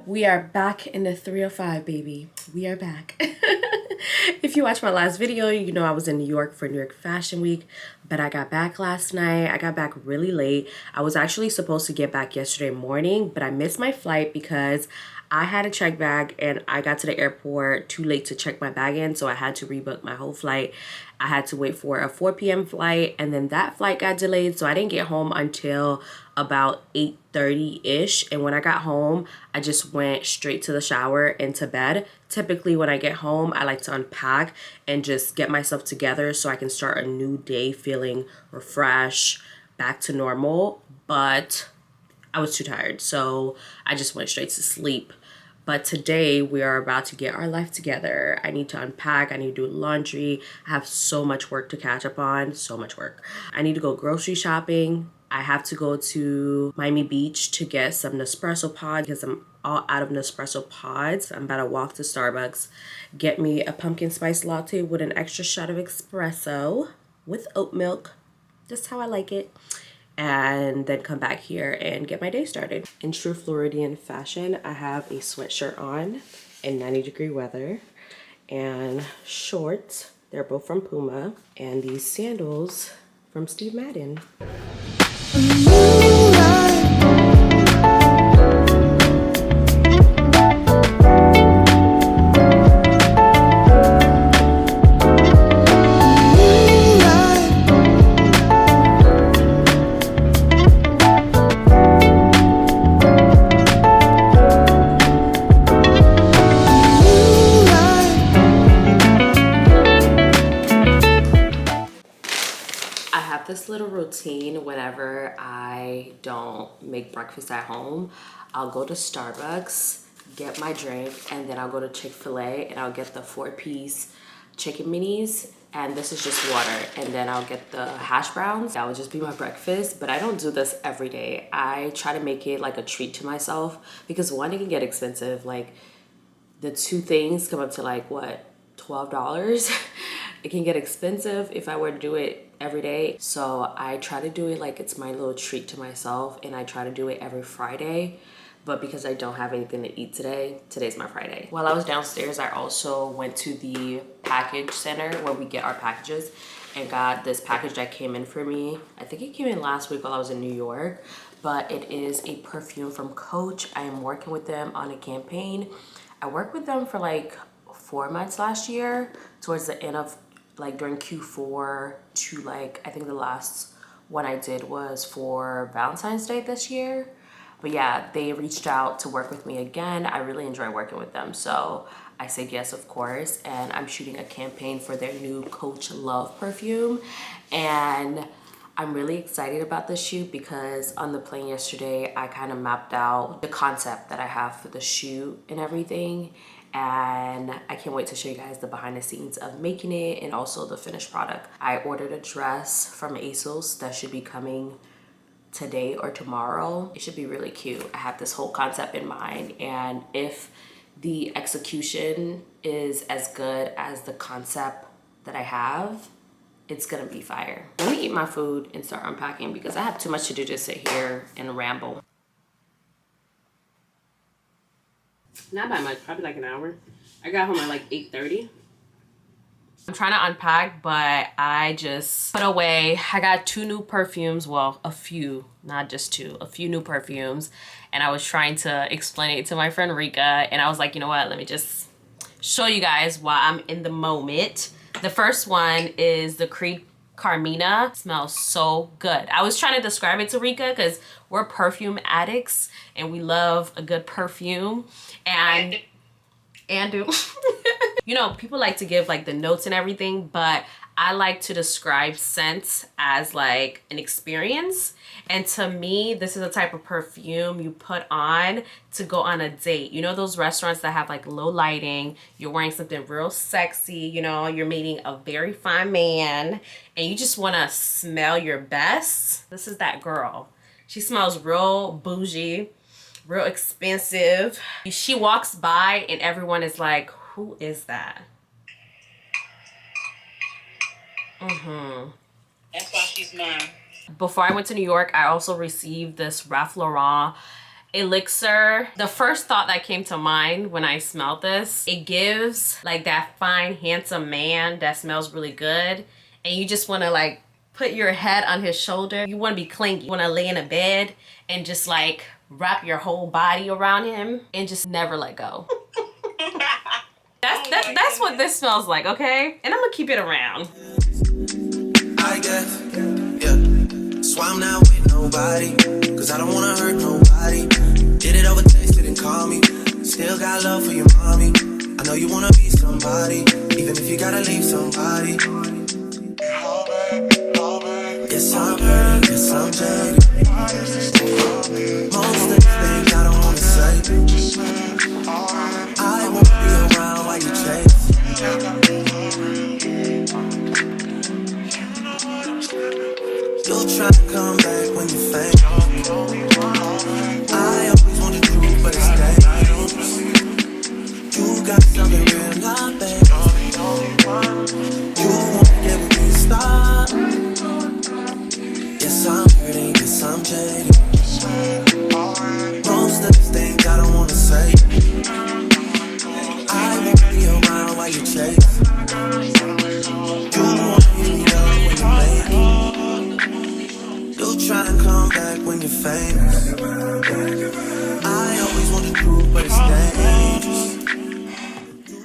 We are back in the 305, baby. We are back. If you watched my last video, you know I was in New York for New York Fashion Week, but I got back last night. I got back really late. I was actually supposed to get back yesterday morning, but I missed my flight because I had a check bag and I got to the airport too late to check my bag in, so I had to rebook my whole flight. I had to wait for a 4 p.m. flight, and then that flight got delayed, so I didn't get home until about 8:30-ish. And when I got home, I just went straight to the shower and to bed. Typically when I get home, I like to unpack and just get myself together so I can start a new day feeling refreshed, back to normal. But I was too tired, so I just went straight to sleep. But today we are about to get our life together. I need to unpack, I need to do laundry. I have so much work to catch up on, so much work. I need to go grocery shopping. I have to go to Miami Beach to get some Nespresso pods because I'm all out of Nespresso pods. I'm about to walk to Starbucks, get me a pumpkin spice latte with an extra shot of espresso with oat milk. Just how I like it. And then come back here and get my day started. In true Floridian fashion, I have a sweatshirt on in 90-degree weather and shorts. They're both from Puma, and these sandals from Steve Madden. This little routine whenever I don't make breakfast at home. I'll go to Starbucks, get my drink, and then I'll go to Chick-fil-A and I'll get the 4-piece chicken minis, and this is just water, and then I'll get the hash browns. That would just be my breakfast, but I don't do this every day. I try to make it like a treat to myself because one, it can get expensive. Like the two things come up to like what, $12. It can get expensive if I were to do it every day. So I try to do it like it's my little treat to myself, and I try to do it every Friday. But because I don't have anything to eat today, today's my Friday. While I was downstairs, I also went to the package center where we get our packages and got this package that came in for me. I think it came in last week while I was in New York, but it is a perfume from Coach. I am working with them on a campaign. I worked with them for like 4 months last year, towards the end of like during Q4 to like, I think the last one I did was for Valentine's Day this year. But yeah, they reached out to work with me again. I really enjoy working with them, so I said yes, of course. And I'm shooting a campaign for their new Coach Love perfume, and I'm really excited about this shoot because on the plane yesterday, I kind of mapped out the concept that I have for the shoot and everything. And I can't wait to show you guys the behind the scenes of making it and also the finished product. I ordered a dress from Asos that should be coming today or tomorrow. It should be really cute. I have this whole concept in mind, and if the execution is as good as the concept that I have, it's gonna be fire. Let me eat my food and start unpacking because I have too much to do to sit here and ramble. Not by much, probably like an hour. I got home at like 8:30. I'm trying to unpack, but I just put away. I got 2 new perfumes. Well, a few, not just 2, a few new perfumes. And I was trying to explain it to my friend Rika. And I was like, you know what? Let me just show you guys while I'm in the moment. The first one is the Creed Carmina. It smells so good. I was trying to describe it to Rika because we're perfume addicts and we love a good perfume. And you know, people like to give like the notes and everything, but I like to describe scents as like an experience. And to me, this is a type of perfume you put on to go on a date. You know those restaurants that have like low lighting, you're wearing something real sexy, you know, you're meeting a very fine man and you just want to smell your best. This is that girl. She smells real bougie, real expensive. She walks by and everyone is like, who is that? That's why she's mine. Before I went to New York, I also received this Ralph Lauren elixir. The first thought that came to mind when I smelled this, it gives like that fine, handsome man that smells really good. And you just want to like put your head on his shoulder. You want to be clingy. You want to lay in a bed and just like wrap your whole body around him and just never let go. That's what this smells like, okay? And I'm gonna keep it around. I guess, yeah. So I'm not with nobody, cause I don't wanna hurt nobody. Did it over text, didn't call me. Still got love for your mommy. I know you wanna be somebody, even if you gotta leave somebody. Yes, I'm hurting, yes, I'm jaded. Most of the things I don't wanna say. I won't be around while you chase. You'll try to come back when you're famous. I always want the truth, but it's dangerous. You got something real, not bad. You won't get with me, stop. Yes, I'm hurting, yes, I'm jaded. Most of the things I don't wanna say. I won't be around while you chase. You won't hear me love when you make it. You'll try and come back when you're famous. I always want the truth, but it's dangerous.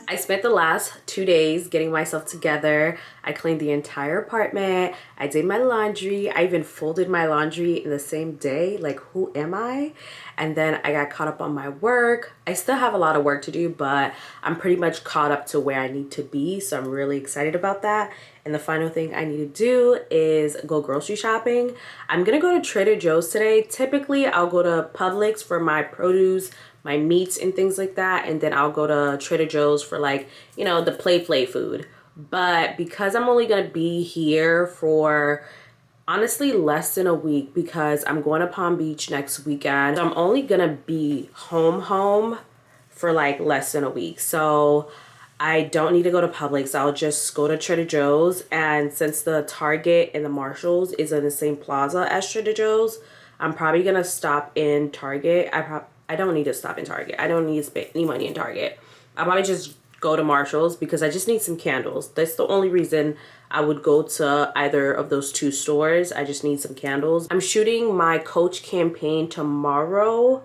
I spent the last 2 days getting myself together. I cleaned the entire apartment. I did my laundry. I even folded my laundry in the same day. Like, who am I? And then I got caught up on my work. I still have a lot of work to do, but I'm pretty much caught up to where I need to be. So I'm really excited about that. And the final thing I need to do is go grocery shopping. I'm gonna go to Trader Joe's today. Typically, I'll go to Publix for my produce, my meats and things like that, and then I'll go to Trader Joe's for like, you know, the play food. But because I'm only gonna be here for honestly less than a week, because I'm going to Palm Beach next weekend, so I'm only gonna be home for like less than a week. So I don't need to go to Publix. I'll just go to Trader Joe's, and since the Target and the Marshalls is in the same plaza as Trader Joe's, I'm probably gonna stop in Target. I don't need to stop in Target. I don't need to spend any money in Target. I'll probably just go to Marshall's because I just need some candles. That's the only reason I would go to either of those two stores. I just need some candles. I'm shooting my Coach campaign tomorrow,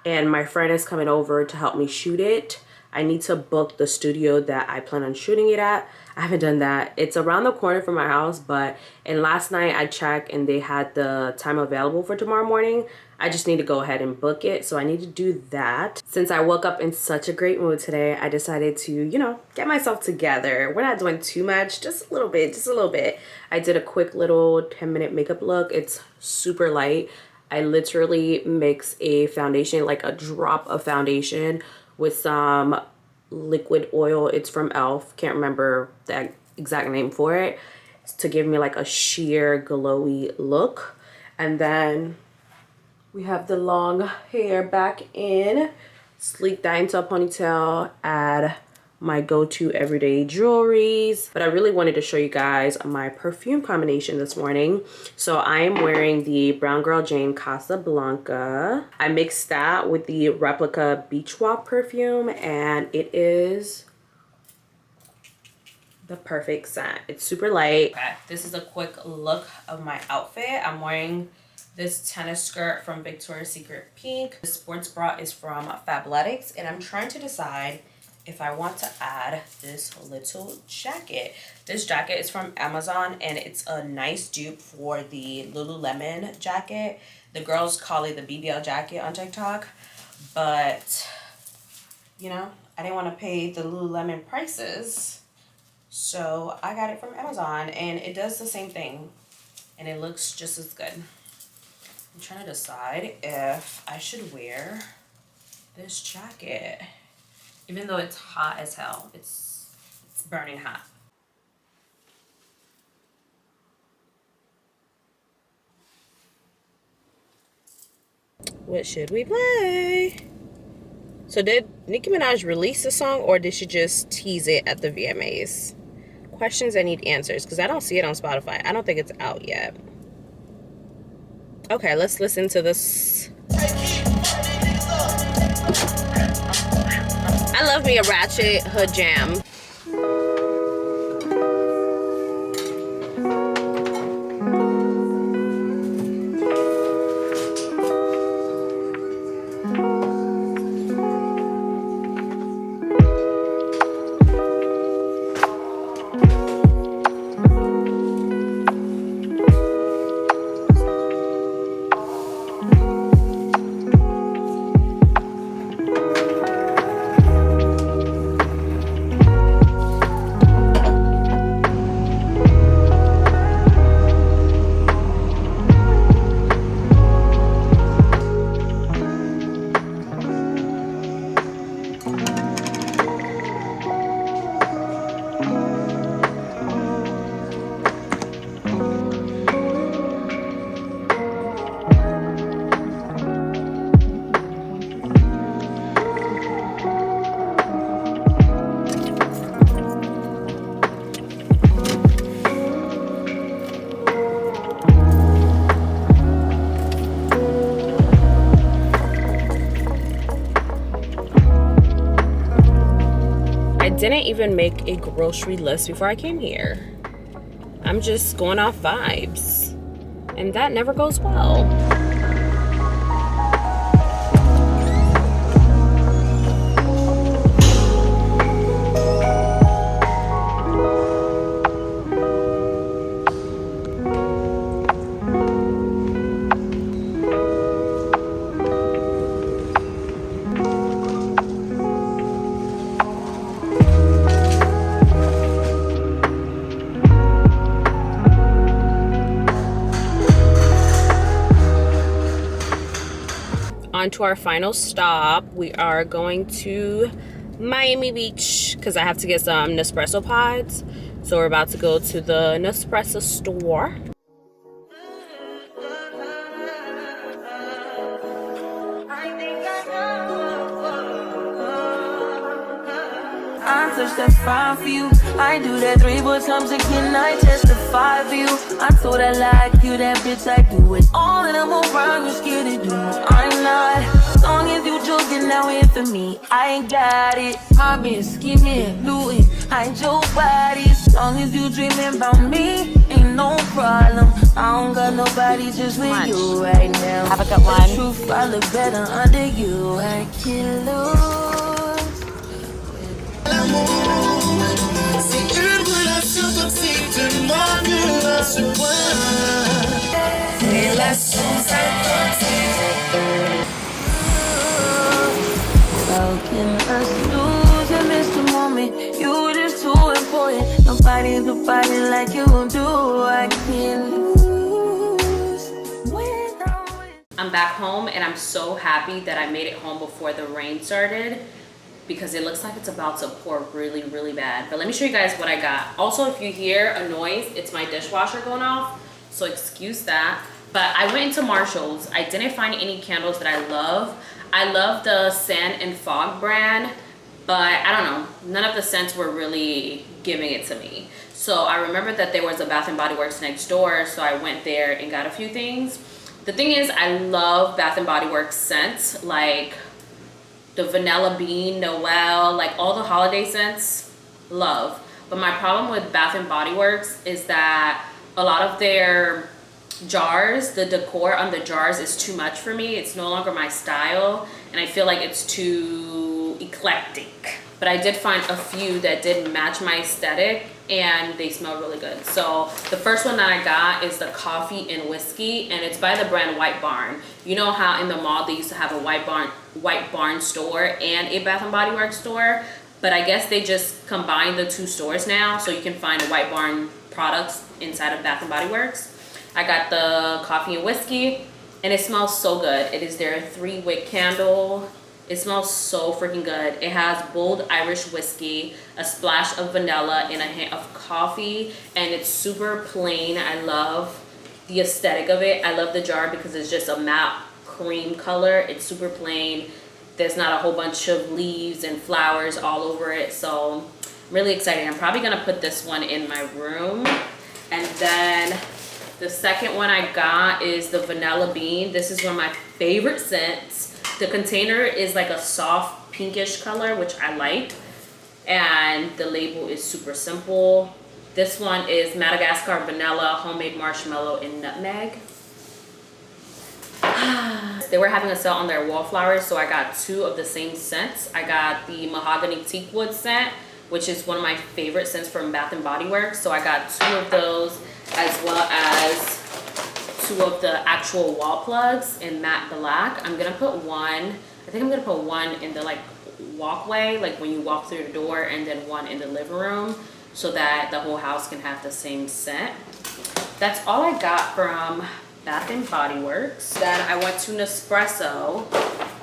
and my friend is coming over to help me shoot it. I need to book the studio that I plan on shooting it at. I haven't done that. It's around the corner from my house, and last night I checked and they had the time available for tomorrow morning. I just need to go ahead and book it, so I need to do that. Since I woke up in such a great mood today, I decided to, you know, get myself together. We're not doing too much, just a little bit. I did a quick little 10-minute makeup look. It's super light. I literally mix a foundation, like a drop of foundation, with some liquid oil. It's from e.l.f. Can't remember the exact name for it. It's to give me like a sheer glowy look. And then we have the long hair back in. Sleek that into a ponytail. Add my go-to everyday jewelries. But I really wanted to show you guys my perfume combination this morning. So I am wearing the Brown Girl Jane Casablanca. I mixed that with the Replica Beach Walk perfume, and it is the perfect scent. It's super light. Okay, this is a quick look of my outfit. I'm wearing this tennis skirt from Victoria's Secret Pink. The sports bra is from Fabletics, and I'm trying to decide if I want to add this little jacket. This jacket is from Amazon, and it's a nice dupe for the Lululemon jacket. The girls call it the BBL jacket on TikTok, but you know, I didn't want to pay the Lululemon prices, so I got it from Amazon, and it does the same thing, and it looks just as good. I'm trying to decide if I should wear this jacket. Even though it's hot as hell, it's burning hot. What should we play? So did Nicki Minaj release the song, or did she just tease it at the VMAs? Questions I need answers, because I don't see it on Spotify. I don't think it's out yet. Okay, let's listen to this. I love me a ratchet hood jam. I didn't even make a grocery list before I came here. I'm just going off vibes, and that never goes well. On to our final stop. We are going to Miami Beach because I have to get some Nespresso pods. So we're about to go to the Nespresso store. I touch that fire for you. I do that 3 more times again. I testify for you. I told I like you, that bitch. I do it all, and I'm around. You scared to do it. I'm not. As long as you joking now in for me, I ain't got it. I've been scheming, looting, hide your body. As long as you dreaming about me, ain't no problem. I don't got nobody just with you right now. Have a good one. The truth, I look better under you. I can't lose. C'est une relation toxique, demande-le ce point. Relation toxique. How can us lose and miss the moment? You just too important. Nobody like you do. I can't lose when I'm with. I'm back home and I'm so happy that I made it home before the rain started, because it looks like it's about to pour really, really bad. But let me show you guys what I got. Also, if you hear a noise, it's my dishwasher going off, so excuse that. But I went into Marshall's. I didn't find any candles that I love. I love the Sand and Fog brand, but I don't know, none of the scents were really giving it to me. So I remembered that there was a Bath & Body Works next door, so I went there and got a few things. The thing is, I love Bath & Body Works scents, like the Vanilla Bean, Noel, like all the holiday scents, love. But my problem with Bath & Body Works is that a lot of their jars, the decor on the jars is too much for me. It's no longer my style, and I feel like it's too eclectic. But I did find a few that did match my aesthetic, and they smell really good. So the first one that I got is the Coffee and Whiskey, and it's by the brand White Barn. You know how in the mall they used to have a White Barn store and a Bath & Body Works store, but I guess they just combined the two stores now, so you can find White Barn products inside of Bath & Body Works. I got the Coffee and Whiskey, and it smells so good. It is their 3-wick candle. It smells so freaking good. It has bold Irish whiskey, a splash of vanilla, and a hint of coffee, and it's super plain. I love the aesthetic of it. I love the jar because it's just a matte cream color. It's super plain. There's not a whole bunch of leaves and flowers all over it, so I'm really excited. I'm probably gonna put this one in my room. And then the second one I got is the Vanilla Bean. This is one of my favorite scents. The container is like a soft pinkish color, which I like. And the label is super simple. This one is Madagascar vanilla, homemade marshmallow, and nutmeg. They were having a sale on their wallflowers, so I got 2 of the same scents. I got the mahogany teakwood scent, which is one of my favorite scents from Bath and Body Works. So I got 2 of those, as well as 2 of the actual wall plugs in matte black. I'm gonna put one, I think I'm gonna put one in the like walkway, like when you walk through the door, and then one in the living room, so that the whole house can have the same scent. That's all I got from Bath and Body Works. Then I went to Nespresso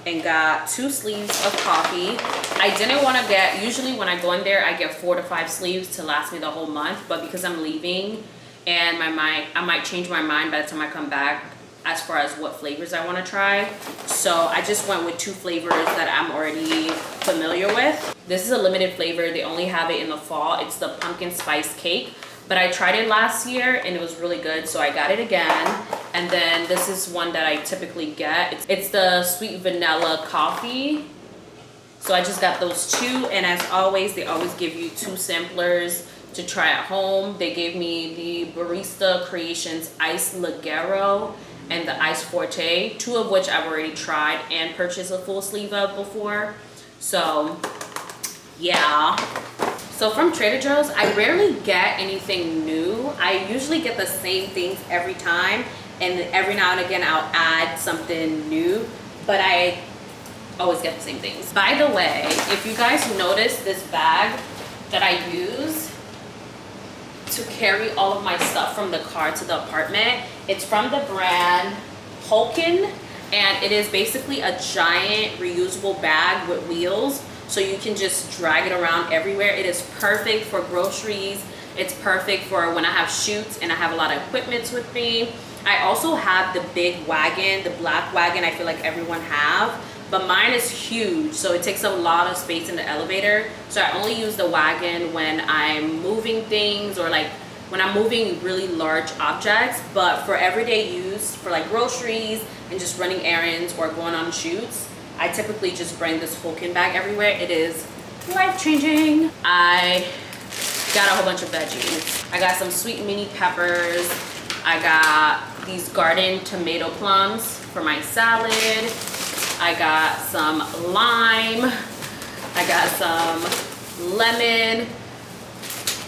and got 2 sleeves of coffee. I didn't want to get, usually when I go in there, I get 4 to 5 sleeves to last me the whole month, but because I'm leaving and I might change my mind by the time I come back as far as what flavors I want to try. So I just went with 2 flavors that I'm already familiar with. This is a limited flavor. They only have it in the fall. It's the pumpkin spice cake. But I tried it last year and it was really good, so I got it again. And then this is one that I typically get. It's the sweet vanilla coffee. So I just got those 2, and as always, they always give you 2 samplers to try at home. They gave me the Barista Creations Ice Ligero and the Ice Forte, 2 of which I've already tried and purchased a full sleeve of before. So yeah. So from Trader Joe's, I rarely get anything new. I usually get the same things every time, and every now and again I'll add something new, but I always get the same things. By the way, if you guys notice this bag that I use to carry all of my stuff from the car to the apartment, it's from the brand Holken, and it is basically a giant reusable bag with wheels. So you can just drag it around everywhere. It is perfect for groceries. It's perfect for when I have shoots and I have a lot of equipment with me. I also have the big wagon, the black wagon I feel like everyone have, but mine is huge, so it takes a lot of space in the elevator. So I only use the wagon when I'm moving things, or like when I'm moving really large objects. But for everyday use, for like groceries and just running errands or going on shoots, I typically just bring this Holken bag everywhere. It is life-changing. I got a whole bunch of veggies. I got some sweet mini peppers. I got these garden tomato plums for my salad. I got some lime. I got some lemon.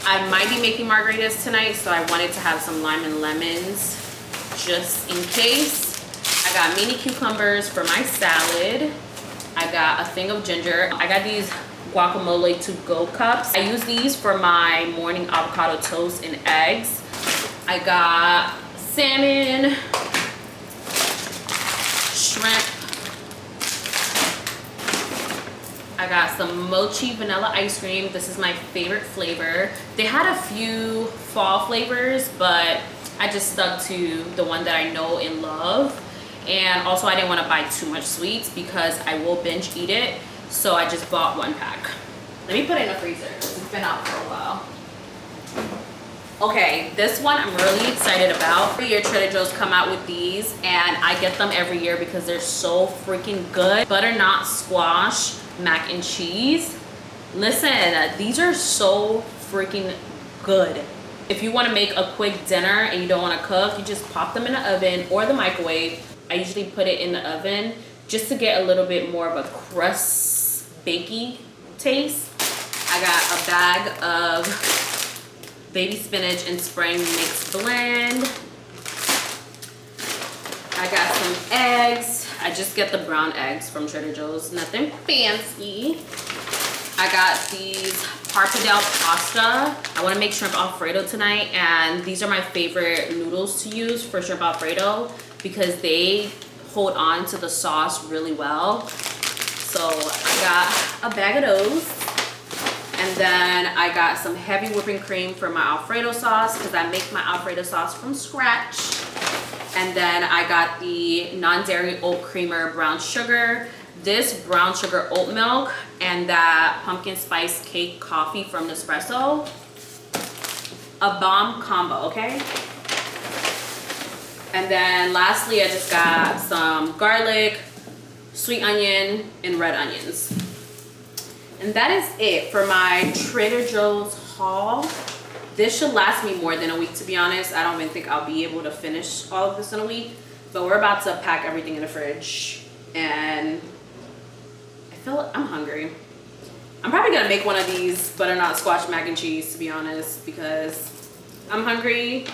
I might be making margaritas tonight, so I wanted to have some lime and lemons just in case. I got mini cucumbers for my salad. I got a thing of ginger. I got these guacamole to-go cups. I use these for my morning avocado toast and eggs. I got salmon, shrimp. I got some mochi vanilla ice cream. This is my favorite flavor. They had a few fall flavors, but I just stuck to the one that I know and love. And also I didn't want to buy too much sweets because I will binge eat it. So I just bought 1 pack. Let me put it in the freezer because it's been out for a while. Okay, this one I'm really excited about. Every year Trader Joe's come out with these, and I get them every year because they're so freaking good. Butternut squash mac and cheese. Listen, these are so freaking good. If you want to make a quick dinner and you don't want to cook, you just pop them in the oven or the microwave. I usually put it in the oven just to get a little bit more of a crust bakey taste. I got a bag of baby spinach and spring mixed blend. I got some eggs. I just get the brown eggs from Trader Joe's, nothing fancy. I got these pappardelle pasta. I want to make shrimp alfredo tonight, and these are my favorite noodles to use for shrimp alfredo because they hold on to the sauce really well. So I got a bag of those. And then I got some heavy whipping cream for my alfredo sauce because I make my alfredo sauce from scratch. And then I got the non-dairy oat creamer brown sugar, this brown sugar oat milk, and that pumpkin spice cake coffee from Nespresso. A bomb combo, okay? And then lastly, I just got some garlic, sweet onion, and red onions. And that is it for my Trader Joe's haul. This should last me more than a week, to be honest. I don't even think I'll be able to finish all of this in a week. But we're about to pack everything in the fridge. And I feel I'm hungry. I'm probably gonna make one of these butternut squash mac and cheese, to be honest, because I'm hungry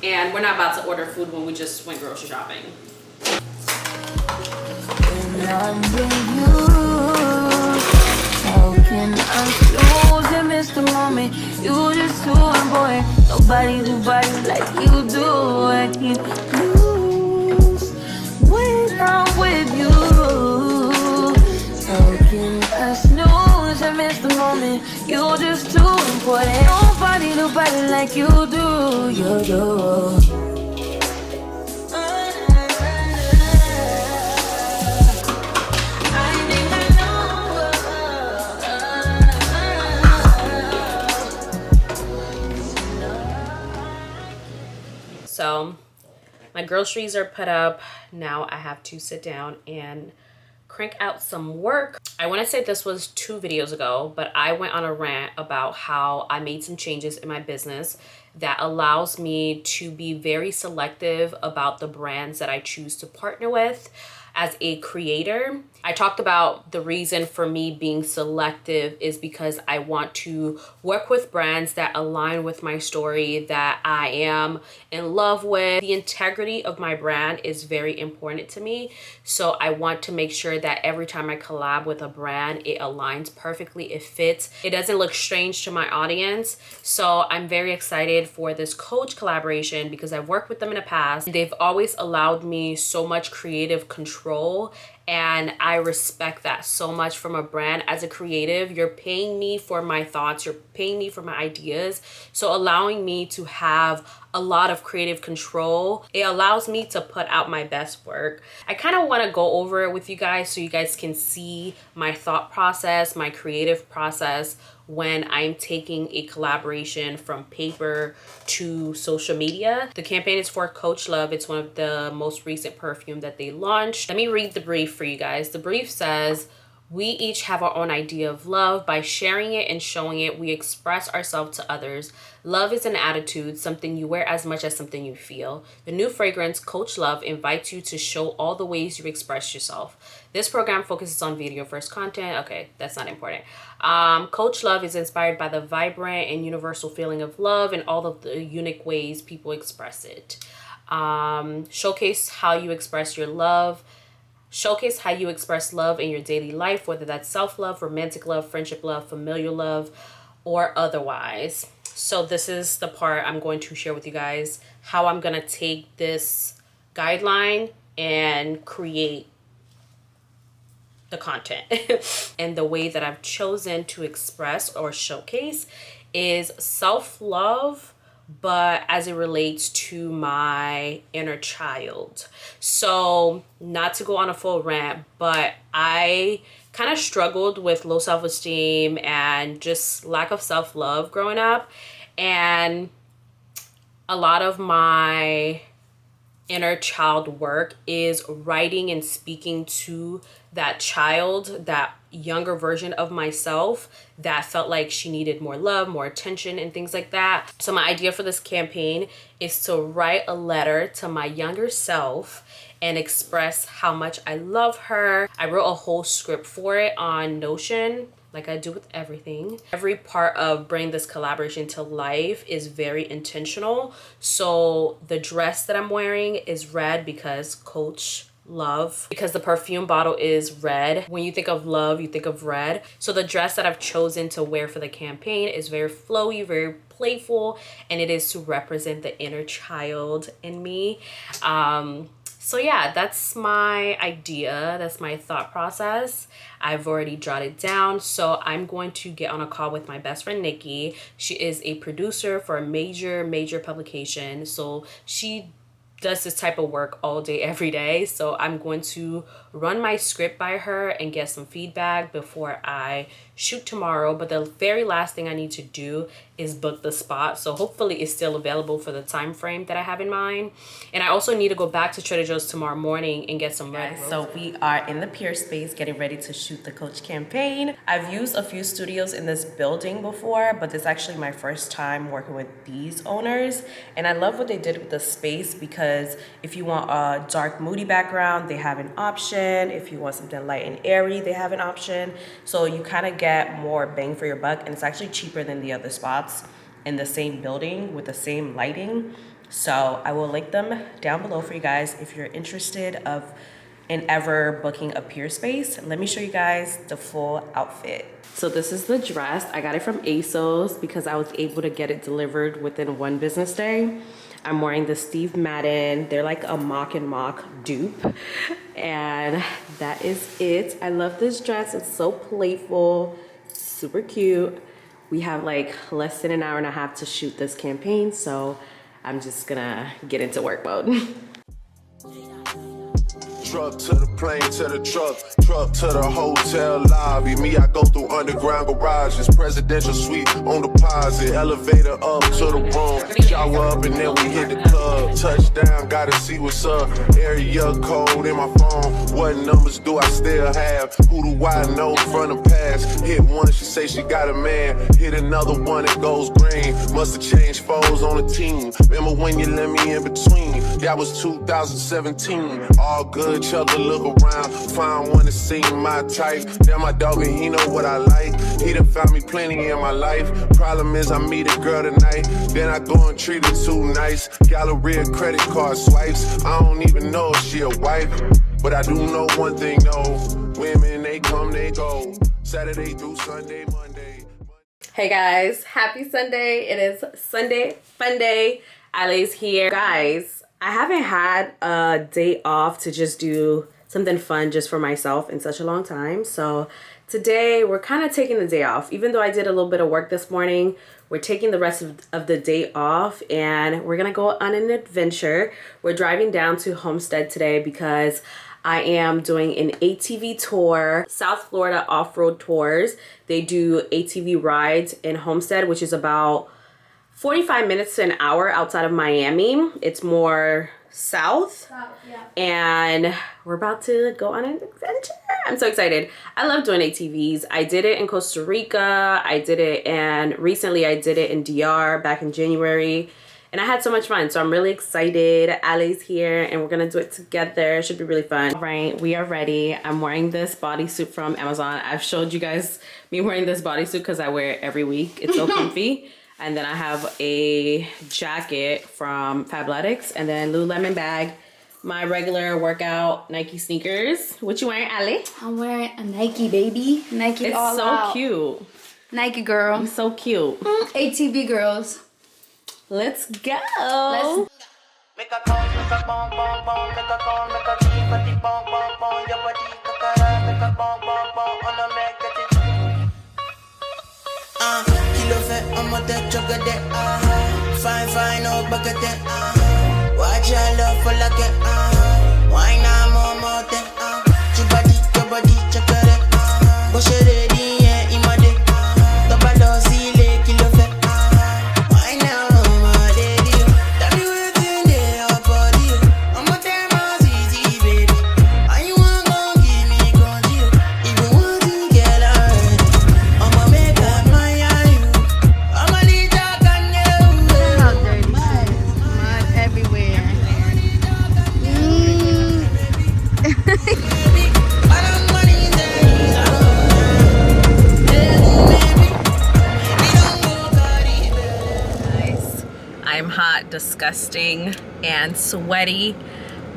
and we're not about to order food when we just went grocery shopping. When I'm with you, how can I lose and miss the moment? You just too important. Nobody do body like you do. I can't lose when I'm with you. How can I snooze and miss the moment? You just too important. Nobody do body like you do. You do. So my groceries are put up. Now I have to sit down and crank out some work. I want to say this was 2 videos ago, but I went on a rant about how I made some changes in my business that allows me to be very selective about the brands that I choose to partner with as a creator. I talked about the reason for me being selective is because I want to work with brands that align with my story, that I am in love with. The integrity of my brand is very important to me. So I want to make sure that every time I collab with a brand, it aligns perfectly, it fits. It doesn't look strange to my audience. So I'm very excited for this Coach collaboration because I've worked with them in the past. They've always allowed me so much creative control, and I respect that so much from a brand. As a creative, you're paying me for my thoughts, you're paying me for my ideas. So allowing me to have a lot of creative control, it allows me to put out my best work. I kind of want to go over it with you guys so you guys can see my thought process, my creative process when I'm taking a collaboration from paper to social media. The campaign is for Coach Love. It's one of the most recent perfume that they launched. Let me read the brief for you guys. The brief says, "We each have our own idea of love. By sharing it and showing it, we express ourselves to others. Love is an attitude, something you wear as much as something you feel. The new fragrance, Coach Love, invites you to show all the ways you express yourself. This program focuses on video first content." Okay, that's not important. Coach Love is inspired by the vibrant and universal feeling of love and all of the unique ways people express it. Showcase how you express your love. Showcase how you express love in your daily life, whether that's self-love, romantic love, friendship love, familial love, or otherwise. So this is the part I'm going to share with you guys, how I'm going to take this guideline and create the content. And the way that I've chosen to express or showcase is self-love, but as it relates to my inner child. So not to go on a full rant, but I kind of struggled with low self-esteem and just lack of self-love growing up. And a lot of my inner child work is writing and speaking to that child, that younger version of myself that felt like she needed more love, more attention, and things like that. So my idea for this campaign is to write a letter to my younger self and express how much I love her. I wrote a whole script for it on Notion, like I do with everything. Every part of bringing this collaboration to life is very intentional. So the dress that I'm wearing is red because Coach Love, because the perfume bottle is red. When you think of love, you think of red. So the dress that I've chosen to wear for the campaign is very flowy, very playful, and it is to represent the inner child in me. So yeah, that's my idea. That's my thought process. I've already jotted down. So I'm going to get on a call with my best friend, Nikki. She is a producer for a major publication. So she does this type of work all day, every day. So I'm going to run my script by her and get some feedback before I shoot tomorrow, but the very last thing I need to do is book the spot. So hopefully it's still available for the time frame that I have in mind. And I also need to go back to Trader Joe's tomorrow morning and get some red roses. So we are in the pier space getting ready to shoot the Coach campaign. I've used a few studios in this building before, but this is actually my first time working with these owners. And I love what they did with the space, because if you want a dark moody background, they have an option. If you want something light and airy, they have an option. So you kind of get more bang for your buck, and it's actually cheaper than the other spots in the same building with the same lighting. So I will link them down below for you guys if you're interested in ever booking a pier space. Let me show you guys the full outfit. So this is the dress. I got it from Asos because I was able to get it delivered within 1 business day. I'm wearing the Steve Madden. They're like a mock and mock dupe. And that is it. I love this dress. It's so playful, super cute. We have like less than an hour and a half to shoot this campaign, so I'm just gonna get into work mode. Truck to the plane, to the truck to the hotel lobby. Me, I go through underground garages, presidential suite on deposit, elevator up to the room, shower up and then we hit the club. Touchdown, gotta see what's up. Area code in my phone. What numbers do I still have? Who do I know from the past? Hit one, she say she got a man. Hit another one, it goes green. Must have changed foes on the team. Remember when you let me in between? That was 2017. All good. Chuck a look around, find one to see my type. Damn, my dog and he know what I like. He done found me plenty in my life. Problem is I meet a girl tonight, then I go and treat her too nice. Galleria credit card swipes. I don't even know if she a wife, but I do know one thing though. Women, they come, they go. Saturday through Sunday, Monday. Hey guys, happy Sunday. It is Sunday Fun Day. Ali's here. Guys, I haven't had a day off to just do something fun just for myself in such a long time. So today we're kind of taking the day off. Even though I did a little bit of work this morning, we're taking the rest of the day off and we're gonna go on an adventure. We're driving down to Homestead today because I am doing an ATV tour, South Florida off-road tours. They do ATV rides in Homestead, which is about 45 minutes to an hour outside of Miami. It's more south. Yeah. And we're about to go on an adventure. I'm so excited. I love doing ATVs. I did it in Costa Rica. And recently I did it in DR back in January. And I had so much fun. So I'm really excited. Ali's here and we're gonna do it together. It should be really fun. All right, we are ready. I'm wearing this bodysuit from Amazon. I've showed you guys me wearing this bodysuit because I wear it every week. It's so comfy. And then I have a jacket from Fabletics, and then Lululemon bag, my regular workout Nike sneakers. What you wearing, Ali? I'm wearing a Nike, baby. Nike it's all so out. Cute. Nike girl. You're so cute. ATV girls. Let's go. Make a call, make a bong, bong, bong, make a call, make a keep body, bong, bong, bong, your body, kakara, make a bong, bong, bong, on a make it. Kilo fait, on m'a tête, chocolat, fine, fine, oh, baguette, watch your love for like it, wine, I'm on my tête, your body, chocolate, bush it ready, yeah, imade, double see, kilo fait, wine now, my lady, tell me what's in there, your body, I'm a damn easy, baby, and you want gon' give me control, even want to get already, I'm a make up my you, I'm a lead dog and you, How dirty. Mud everywhere. baby, but I'm money in there, baby, don't go carry, Nice. I'm hot, disgusting, and sweaty,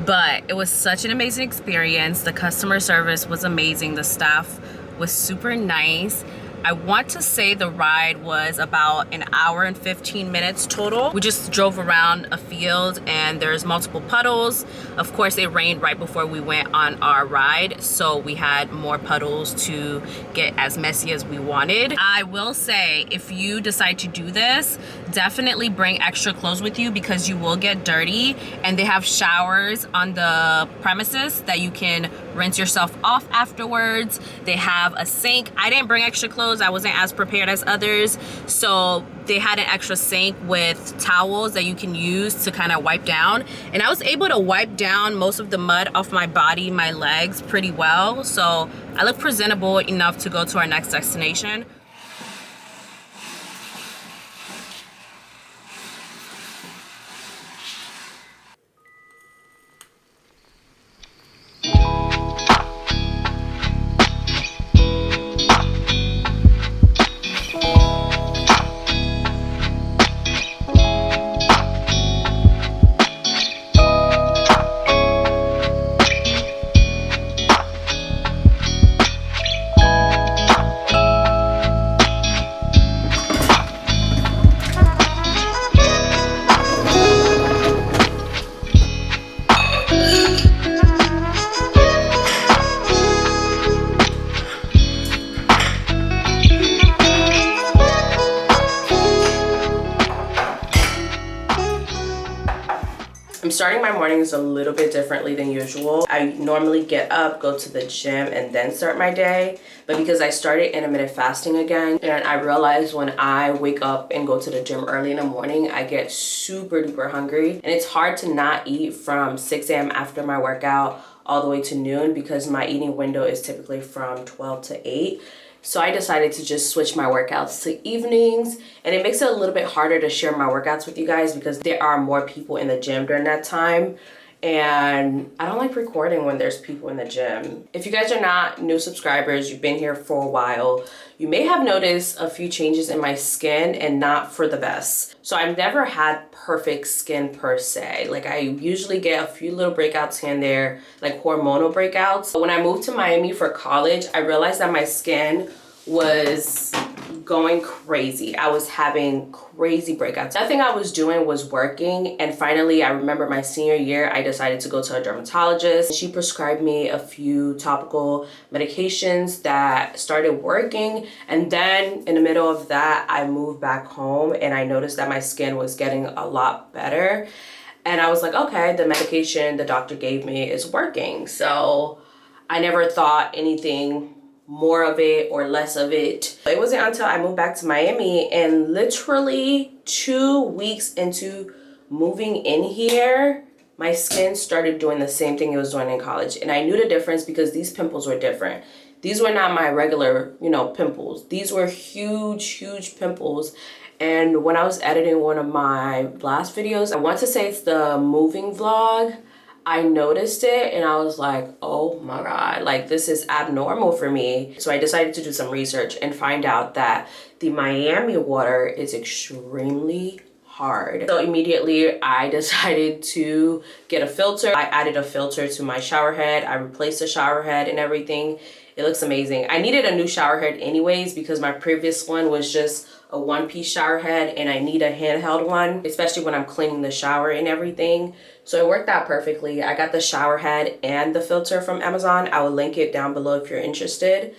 but it was such an amazing experience. The customer service was amazing. The staff was super nice. I want to say the ride was about an hour and 15 minutes total. We just drove around a field and there's multiple puddles. Of course, it rained right before we went on our ride, so we had more puddles to get as messy as we wanted. I will say, if you decide to do this, definitely bring extra clothes with you because you will get dirty, and they have showers on the premises that you can rinse yourself off afterwards. They have a sink. I didn't bring extra clothes videos, I wasn't as prepared as others, so they had an extra sink with towels that you can use to kind of wipe down, and I was able to wipe down most of the mud off my body, my legs pretty well, so I look presentable enough to go to our next destination. I'm starting my mornings a little bit differently than usual. I normally get up, go to the gym, and then start my day. But because I started intermittent fasting again, and I realized when I wake up and go to the gym early in the morning, I get super duper hungry. And it's hard to not eat from 6 a.m. after my workout all the way to noon because my eating window is typically from 12 to 8. So I decided to just switch my workouts to evenings, and it makes it a little bit harder to share my workouts with you guys because there are more people in the gym during that time. And I don't like recording when there's people in the gym. If you guys are not new subscribers, you've been here for a while, you may have noticed a few changes in my skin, and not for the best. So I've never had perfect skin per se. Like, I usually get a few little breakouts here and there, like hormonal breakouts. But when I moved to Miami for college, I realized that my skin was going crazy. I was having crazy breakouts. Nothing I was doing was working, and finally I remember my senior year I decided to go to a dermatologist. She prescribed me a few topical medications that started working, and then in the middle of that I moved back home and I noticed that my skin was getting a lot better, and I was like, okay, the medication the doctor gave me is working. So I never thought anything more of it or less of it. It wasn't until I moved back to Miami, and literally 2 weeks into moving in here, my skin started doing the same thing it was doing in college. And I knew the difference because these pimples were different. These were not my regular, pimples. These were huge pimples. And when I was editing one of my last videos, I want to say it's the moving vlog, I noticed it and I was like, oh my God, like this is abnormal for me. So I decided to do some research and find out that the Miami water is extremely hard. So immediately I decided to get a filter. I added a filter to my shower head. I replaced the shower head and everything. It looks amazing. I needed a new shower head anyways because my previous one was just a one-piece shower head, and I need a handheld one, especially when I'm cleaning the shower and everything. So it worked out perfectly. I got the shower head and the filter from Amazon. I will link it down below if you're interested.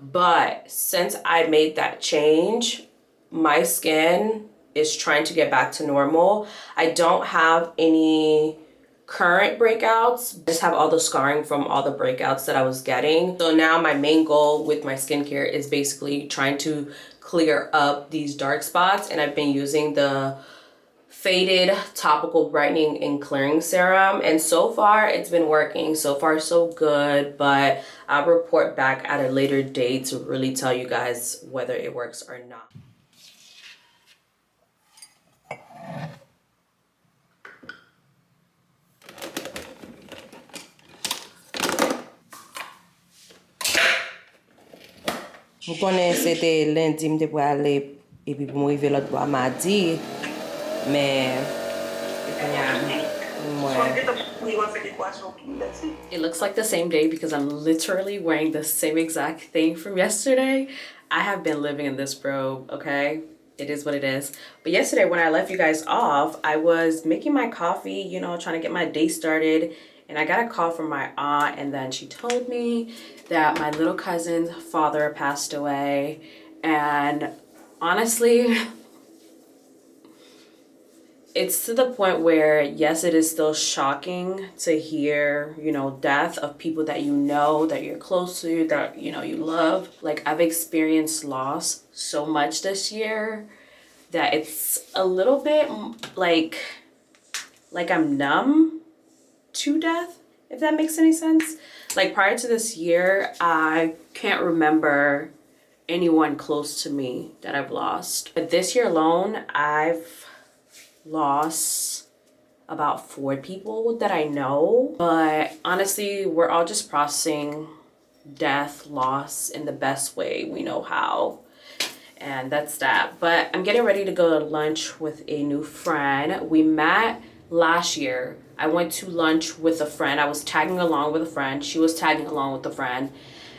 But since I made that change, my skin is trying to get back to normal. I don't have any current breakouts. I just have all the scarring from all the breakouts that I was getting. So now my main goal with my skincare is basically trying to clear up these dark spots, and I've been using the Faded Topical Brightening and Clearing Serum, and so far it's been working. So far so good, but I'll report back at a later date to really tell you guys whether it works or not. Vous connaissez, c'était lundi, je devais aller et puis pour m'arriver l'autre bois mardi, mais it looks like the same day because I'm literally wearing the same exact thing from yesterday. I have been living in this robe, okay? It is what it is. But yesterday when I left you guys off, I was making my coffee, trying to get my day started. And I got a call from my aunt, and then she told me that my little cousin's father passed away. And honestly, it's to the point where, yes, it is still shocking to hear, you know, death of people that you know, that you're close to, that, you know, you love. Like, I've experienced loss so much this year that it's a little bit like I'm numb to death, if that makes any sense. Like, prior to this year, I can't remember anyone close to me that I've lost. But this year alone, I've lost about 4 people that I know. But honestly, we're all just processing death, loss in the best way we know how. And that's that. But I'm getting ready to go to lunch with a new friend. We met last year. I went to lunch with a friend. I was tagging along with a friend. She was tagging along with a friend.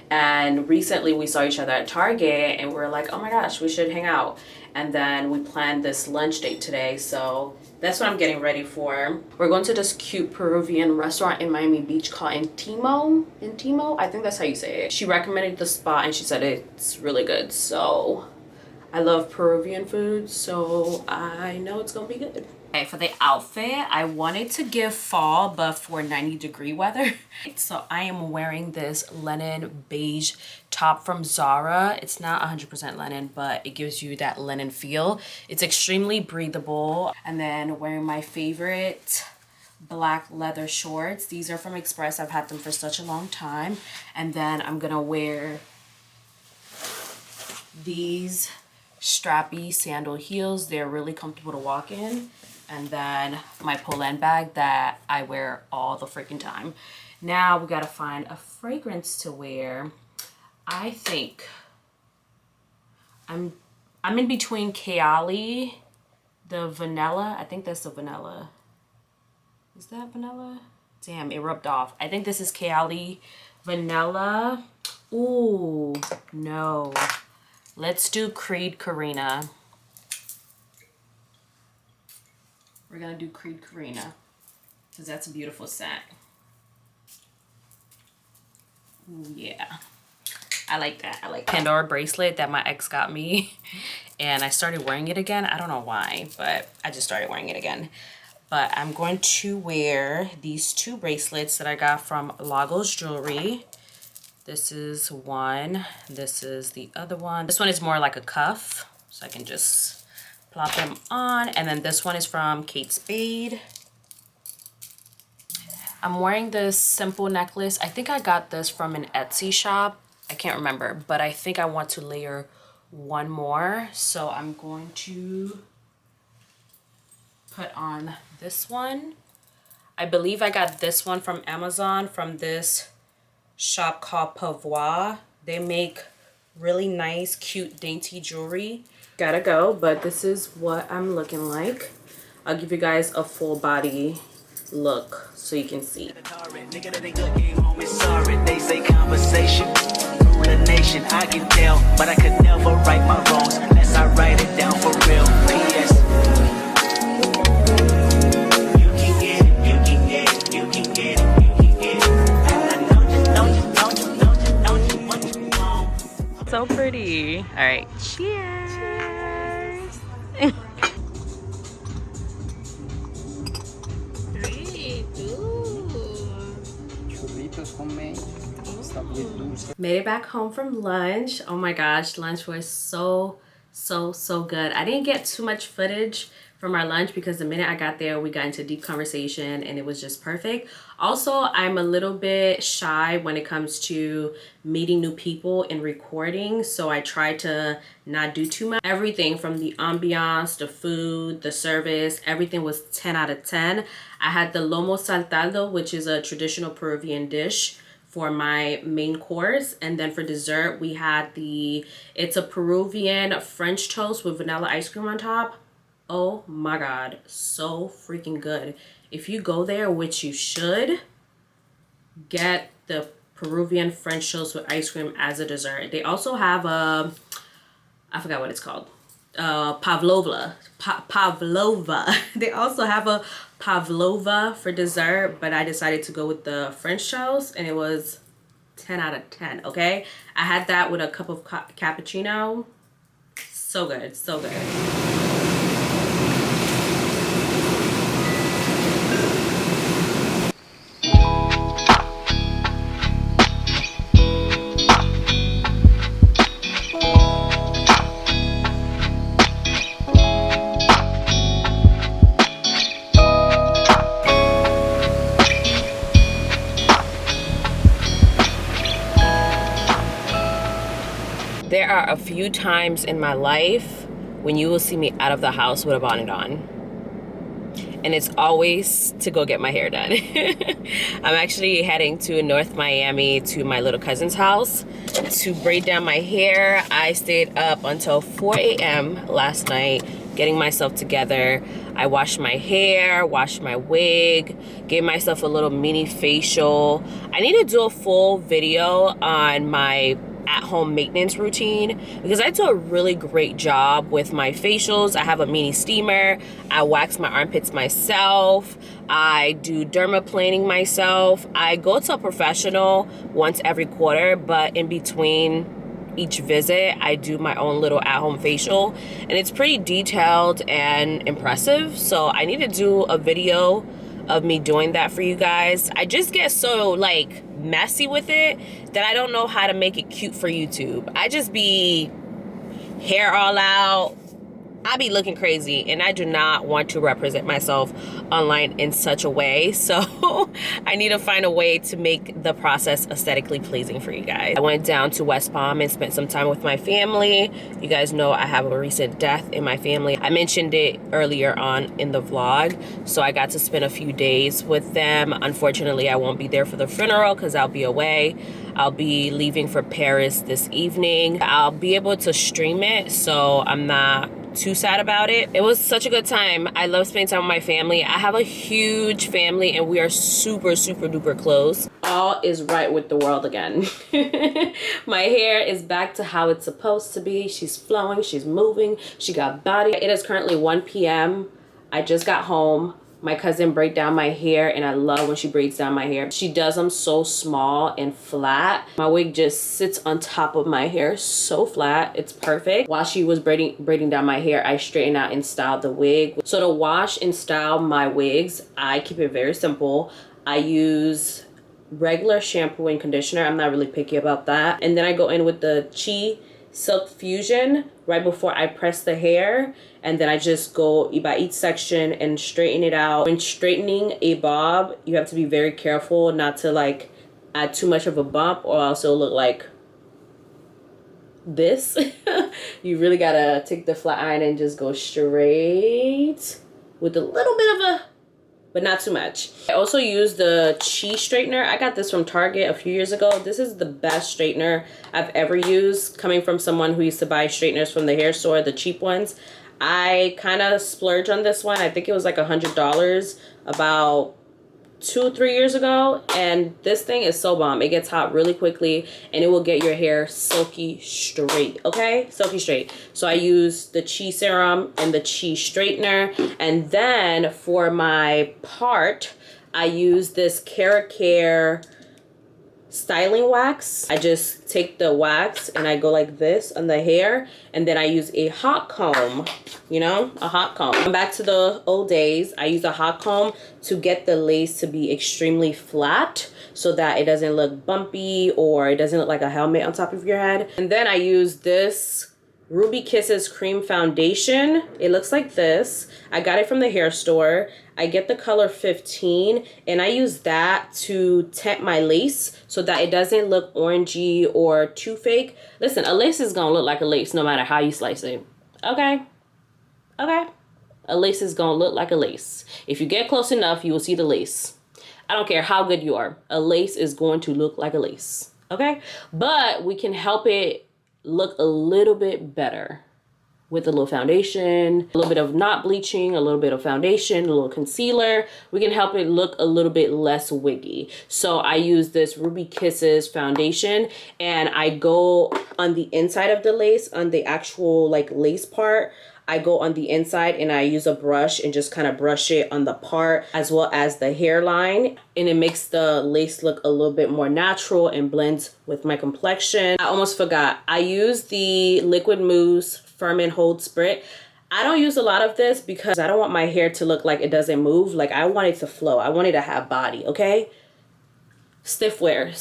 And recently we saw each other at Target and we were like, oh my gosh, we should hang out. And then we planned this lunch date today. So that's what I'm getting ready for. We're going to this cute Peruvian restaurant in Miami Beach called INTIMO. INTIMO? I think that's how you say it. She recommended the spot and she said it's really good. So I love Peruvian food, so I know it's gonna be good. Okay, for the outfit, I wanted to give fall, but for 90-degree weather. So I am wearing this linen beige top from Zara. It's not 100% linen, but it gives you that linen feel. It's extremely breathable. And then wearing my favorite black leather shorts. These are from Express. I've had them for such a long time. And then I'm gonna wear these strappy sandal heels. They're really comfortable to walk in. And then my Poland bag that I wear all the freaking time. Now we gotta find a fragrance to wear. I think I'm in between Kayali, the vanilla. I think that's the vanilla. Is that vanilla? Damn, it rubbed off. I think this is Kayali vanilla. Ooh, no. Let's do Creed Karina. We're gonna do Creed Karina because that's a beautiful scent. Ooh, yeah. I like that. I like Pandora bracelet that my ex got me. And I started wearing it again. I don't know why, but I just started wearing it again. But I'm going to wear these 2 bracelets that I got from Lagos Jewelry. This is one. This is the other one. This one is more like a cuff, so I can just plop them on. And then this one is from Kate Spade. I'm wearing this simple necklace. I think I got this from an Etsy shop. I can't remember, but I think I want to layer one more. So I'm going to put on this one. I believe I got this one from Amazon from this shop called Pavois. They make really nice, cute, dainty jewelry. Gotta go, but this is what I'm looking like. I'll give you guys a full body look so you can see. They say conversation, rule a nation. I can tell, but I could never right my wrongs unless I write it down for real. P.S. You can get it, you can get it, you can get it, you can get it. I know what you want. So pretty. All right, cheers. Made it back home from lunch. Oh my gosh, lunch was so good. I didn't get too much footage from our lunch because the minute I got there, we got into deep conversation and it was just perfect. Also, I'm a little bit shy when it comes to meeting new people and recording, so I try to not do too much. Everything from the ambiance, the food, the service, everything was 10 out of 10. I had the lomo saltado, which is a traditional Peruvian dish, for my main course. And then for dessert, we had it's a Peruvian French toast with vanilla ice cream on top. Oh my God, so freaking good. If you go there, which you should, get the Peruvian French toast with ice cream as a dessert. They also have I forgot what it's called. Pavlova. They also have a pavlova for dessert, but I decided to go with the French toast and it was 10 out of 10, okay? I had that with a cup of cappuccino. So good, so good. There are a few times in my life when you will see me out of the house with a bonnet on. And it's always to go get my hair done. I'm actually heading to North Miami to my little cousin's house to braid down my hair. I stayed up until 4 a.m. last night getting myself together. I washed my hair, washed my wig, gave myself a little mini facial. I need to do a full video on my at-home maintenance routine because I do a really great job with my facials. I have a mini steamer. I wax my armpits myself. I do dermaplaning myself. I go to a professional once every quarter, but in between each visit, I do my own little at-home facial, and it's pretty detailed and impressive. So I need to do a video of me doing that for you guys. I just get so like messy with it that I don't know how to make it cute for YouTube. I just be hair all out. I be looking crazy, and I do not want to represent myself online in such a way. So I need to find a way to make the process aesthetically pleasing for you guys. I went down to West Palm and spent some time with my family. You guys know I have a recent death in my family. I mentioned it earlier on in the vlog. So I got to spend a few days with them. Unfortunately, I won't be there for the funeral because I'll be away. I'll be leaving for Paris this evening. I'll be able to stream it, so I'm not too sad about it. It was such a good time. I love spending time with my family. I have a huge family and we are super duper close. All is right with the world again. My hair is back to how it's supposed to be. She's flowing, she's moving, she got body. It is currently 1 p.m. I just got home. My cousin braided down my hair, and I love when she braids down my hair. She does them so small and flat. My wig just sits on top of my hair so flat. It's perfect. While she was braiding down my hair, I straightened out and styled the wig. So to wash and style my wigs, I keep it very simple. I use regular shampoo and conditioner. I'm not really picky about that. And then I go in with the Chi Silk Fusion right before I press the hair, and then I just go by each section and straighten it out. When straightening a bob, you have to be very careful not to like add too much of a bump or else it'll look like this. You really gotta take the flat iron and just go straight with a little bit of a, but not too much. I also use the Chi straightener. I got this from Target a few years ago. This is the best straightener I've ever used, coming from someone who used to buy straighteners from the hair store, the cheap ones. I kind of splurged on this one. I think it was like $100 about 2-3 years ago, and this thing is so bomb. It gets hot really quickly and it will get your hair silky straight. Okay, silky straight. So I use the Chi serum and the Chi straightener, and then for my part I use this Care styling wax. I just take the wax and I go like this on the hair, and then I use a hot comb, you know, a hot comb. I'm back to the old days. I use a hot comb to get the lace to be extremely flat so that it doesn't look bumpy or it doesn't look like a helmet on top of your head. And then I use this Ruby Kisses cream foundation. It looks like this. I got it from the hair store. I get the color 15, and I use that to tint my lace so that it doesn't look orangey or too fake. Listen, a lace is gonna look like a lace no matter how you slice it. Okay? Okay? A lace is gonna look like a lace. If you get close enough, you will see the lace. I don't care how good you are. A lace is going to look like a lace. Okay? But we can help it look a little bit better with a little foundation, a little bit of not bleaching, a little bit of foundation, a little concealer. We can help it look a little bit less wiggy. So I use this Ruby Kisses foundation, and I go on the inside of the lace, on the actual like lace part. I go on the inside and I use a brush and just kind of brush it on the part as well as the hairline, and it makes the lace look a little bit more natural and blends with my complexion. I almost forgot. I use the Liquid Mousse Firm and Hold Sprit. I don't use a lot of this because I don't want my hair to look like it doesn't move. Like, I want it to flow. I want it to have body, okay? Stiff wear.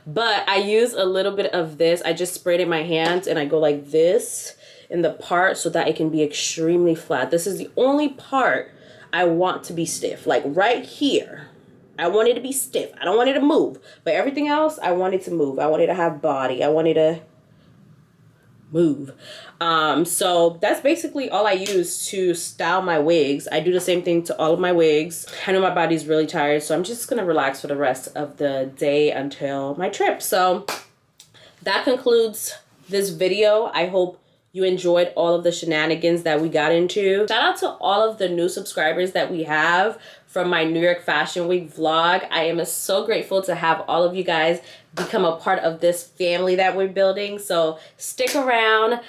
But I use a little bit of this. I just sprayed it in my hands and I go like this in the part so that it can be extremely flat. This is the only part I want to be stiff. Like right here, I want it to be stiff. I don't want it to move. But everything else, I want it to move. I want it to have body. I want it to move. So that's basically all I use to style my wigs. I do the same thing to all of my wigs. I know my body's really tired, so I'm just gonna relax for the rest of the day until my trip. So that concludes this video. I hope you enjoyed all of the shenanigans that we got into. Shout out to all of the new subscribers that we have from my New York Fashion Week vlog. I am so grateful to have all of you guys become a part of this family that we're building. So stick around.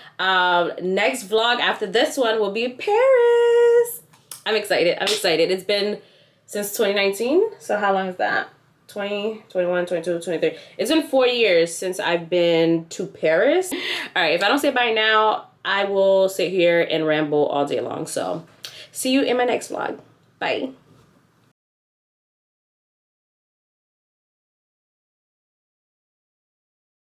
Next vlog after this one will be Paris. I'm excited. I'm excited. It's been since 2019. So how long is that? 20, 21, 22, 23. It's been 4 years since I've been to Paris. All right, if I don't say bye now, I will sit here and ramble all day long. So see you in my next vlog. Bye.